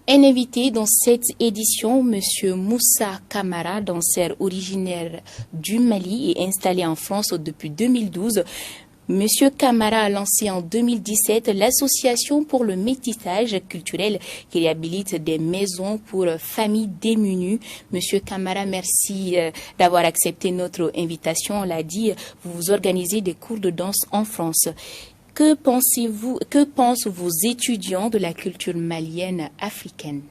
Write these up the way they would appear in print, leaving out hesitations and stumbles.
Un invité dans cette édition, M. Moussa Kamara, danseur originaire du Mali et installé en France depuis 2012. M. Kamara a lancé en 2017 l'association pour le métissage culturel qui réhabilite des maisons pour familles démunies. M. Kamara, merci d'avoir accepté notre invitation. On l'a dit, vous organisez des cours de danse en France. Que pensent vos étudiants de la culture malienne africaine?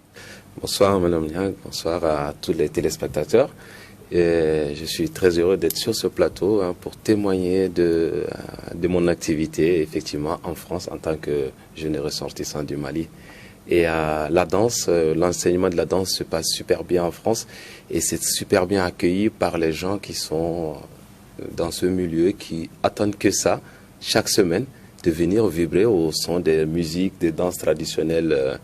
Bonsoir Madame Niang, bonsoir à tous les téléspectateurs. Je suis très heureux d'être sur ce plateau pour témoigner de mon activité effectivement en France en tant que jeune ressortissant du Mali. Et la danse, l'enseignement de la danse se passe super bien en France et c'est super bien accueilli par les gens qui sont dans ce milieu, qui attendent que ça chaque semaine, de venir vibrer au son des musiques, des danses traditionnelles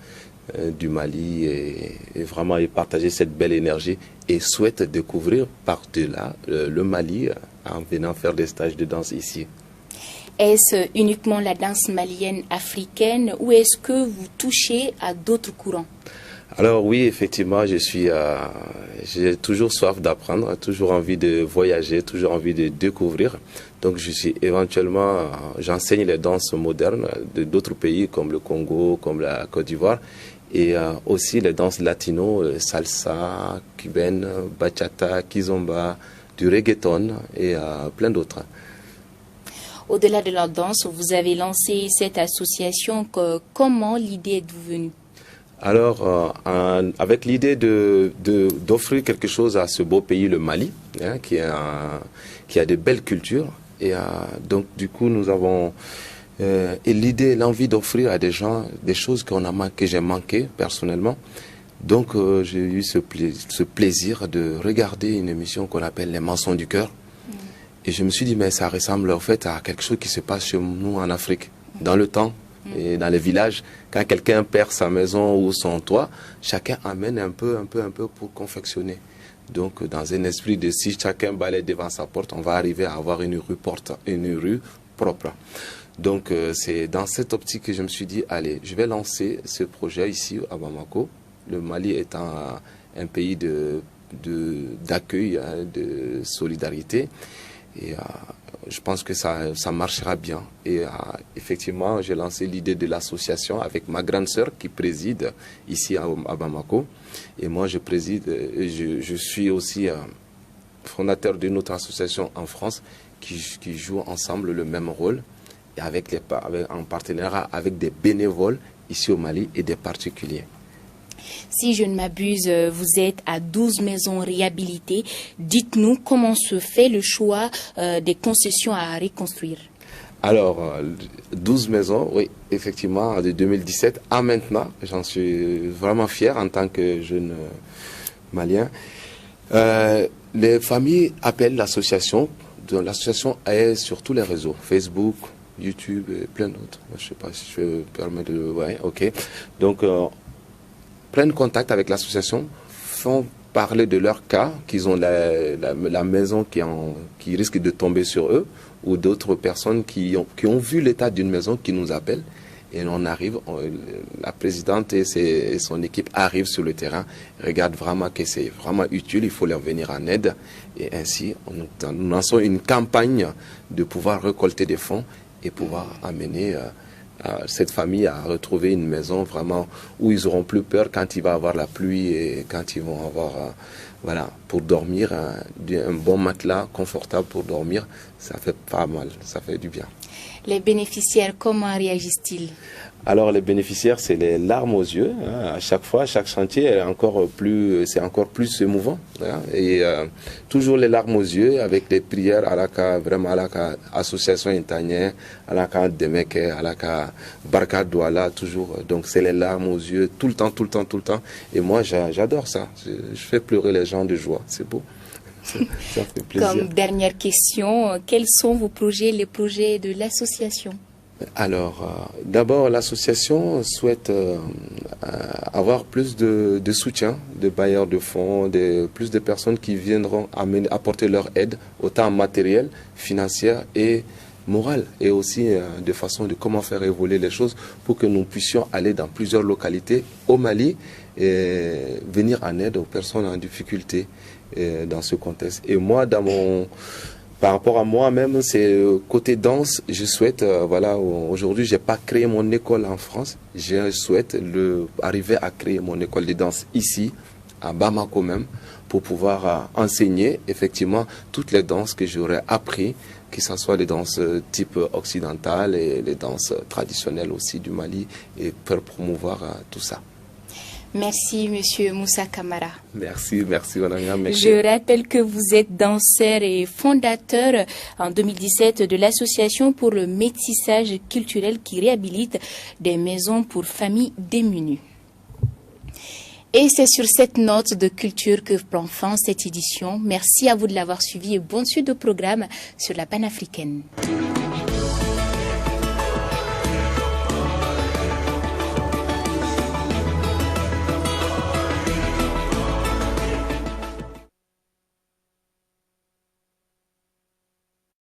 du Mali et vraiment y partager cette belle énergie et souhaitent découvrir par-delà le Mali en venant faire des stages de danse ici. Est-ce uniquement la danse malienne africaine ou est-ce que vous touchez à d'autres courants? Alors oui, effectivement, j'ai toujours soif d'apprendre, toujours envie de voyager, toujours envie de découvrir. Donc j'enseigne les danses modernes d'autres pays comme le Congo, comme la Côte d'Ivoire et aussi les danses latino, salsa, cubaine, bachata, kizomba, du reggaeton et plein d'autres. Au-delà de la danse, vous avez lancé cette association. Comment l'idée est venue? Alors, avec l'idée d'offrir quelque chose à ce beau pays, le Mali, qui a de belles cultures, et donc du coup nous avons l'envie d'offrir à des gens des choses que j'ai manqué personnellement. Donc j'ai eu ce plaisir de regarder une émission qu'on appelle Les Maçons du Cœur, et je me suis dit mais ça ressemble en fait à quelque chose qui se passe chez nous en Afrique, dans le temps. Et dans les villages, quand quelqu'un perd sa maison ou son toit, chacun amène un peu pour confectionner. Donc, dans un esprit de si chacun balaye devant sa porte, on va arriver à avoir une rue propre. Donc, c'est dans cette optique que je me suis dit, allez, je vais lancer ce projet ici à Bamako. Le Mali étant un pays d'accueil, de solidarité. Et je pense que ça marchera bien. Et effectivement, j'ai lancé l'idée de l'association avec ma grande sœur qui préside ici à Bamako. Et moi, je préside, je suis aussi fondateur d'une autre association en France qui joue ensemble le même rôle et en partenariat avec des bénévoles ici au Mali et des particuliers. Si je ne m'abuse, vous êtes à 12 maisons réhabilitées. Dites-nous comment se fait le choix des concessions à reconstruire. Alors, 12 maisons, oui, effectivement, de 2017 à maintenant. J'en suis vraiment fier en tant que jeune Malien. Les familles appellent l'association. L'association est sur tous les réseaux, Facebook, YouTube et plein d'autres. Je ne sais pas si je me permets de... Ouais, ok. Donc, prennent contact avec l'association, font parler de leur cas, qu'ils ont la maison qui risque de tomber sur eux, ou d'autres personnes qui ont vu l'état d'une maison qui nous appellent. Et on arrive, la présidente et son équipe arrivent sur le terrain, regardent vraiment que c'est vraiment utile, il faut leur venir en aide. Et ainsi, nous lançons une campagne de pouvoir récolter des fonds et pouvoir amener cette famille à retrouver une maison vraiment où ils n'auront plus peur quand il va avoir la pluie et quand ils vont avoir, pour dormir, un bon matelas confortable pour dormir, ça fait pas mal, ça fait du bien. Les bénéficiaires, comment réagissent-ils? Alors les bénéficiaires, c'est les larmes aux yeux. À chaque fois, chaque chantier c'est encore plus émouvant. Et toujours les larmes aux yeux avec les prières vraiment association intérieure, Demeke, Barka Douala, toujours. Donc c'est les larmes aux yeux tout le temps. Et moi, j'adore ça. Je fais pleurer les gens de joie. C'est beau. Ça fait plaisir. Comme dernière question, quels sont vos projets, les projets de l'association? Alors, d'abord, l'association souhaite avoir plus de soutien, de bailleurs de fonds, plus de personnes qui viendront apporter leur aide, autant matérielle, financière et morale et aussi de façon de comment faire évoluer les choses pour que nous puissions aller dans plusieurs localités au Mali et venir en aide aux personnes en difficulté dans ce contexte. Et moi, par rapport à moi-même, c'est côté danse, je souhaite, voilà, aujourd'hui, j'ai pas créé mon école en France, je souhaite arriver à créer mon école de danse ici, à Bamako même, pour pouvoir enseigner effectivement toutes les danses que j'aurais appris, que ce soit les danses type occidentales et les danses traditionnelles aussi du Mali, et pour promouvoir tout ça. Merci, Monsieur Moussa Camara. Merci, madame. Merci. Je rappelle que vous êtes danseur et fondateur en 2017 de l'association pour le métissage culturel qui réhabilite des maisons pour familles démunies. Et c'est sur cette note de culture que prend fin cette édition. Merci à vous de l'avoir suivi et bonne suite de programme sur la panafricaine.